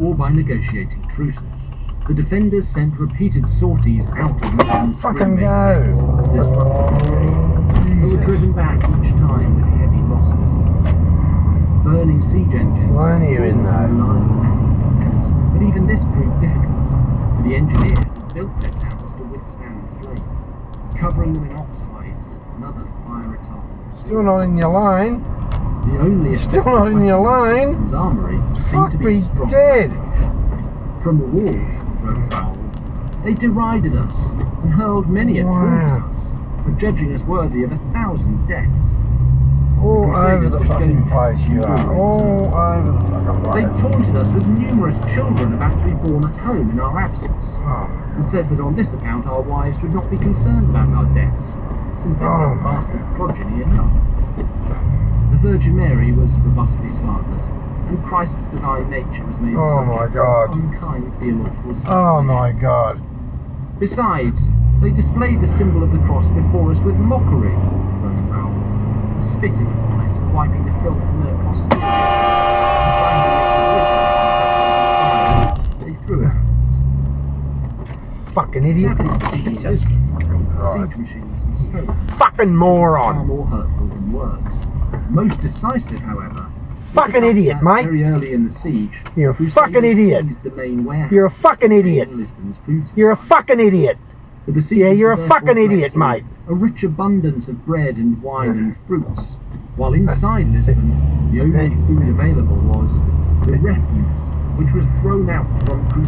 or by negotiating truces. The defenders sent repeated sorties out of Lisbon's three main gates to disrupt the blockade. They were driven back each time with heavy losses. Burning siege engines but even this proved difficult, for the engineers had built their towers to withstand flame, covering them in ox hides and other fire retardant. Still not in your line. The only Still not in your line. His armory seemed Fuck to be me strong dead. damage. From the walls, wrote Raoul, they derided us and hurled many a taunt at us for judging us worthy of 1,000 deaths. All over the fucking place you are. All over the fucking place. They taunted us with numerous children about to be born at home in our absence, and said that on this account our wives would not be concerned about our deaths, since they were bastard progeny enough. The Virgin Mary was robustly slandered, and Christ's divine nature was made subject to unkind theological speculation. Oh my God. Besides, they displayed the symbol of the cross before us with mockery, wrote Raoul, spitting upon it, wiping the filth from their posteriors, and they threw it at us. Fucking idiot. Jesus fucking Christ. Siege machines and stones Fucking moron. far more hurtful than words. Most decisive, however, Fucking idiot, mate. very early in the siege, You're a Crusaders fucking idiot. seized the main warehouse You're a fucking idiot. in Lisbon's food You're a supply. fucking idiot. The besiegers Yeah, you're a therefore fucking idiot, collected mate. A rich abundance of bread and wine and fruits, while inside Lisbon, the only food available was the refuse, which was thrown out from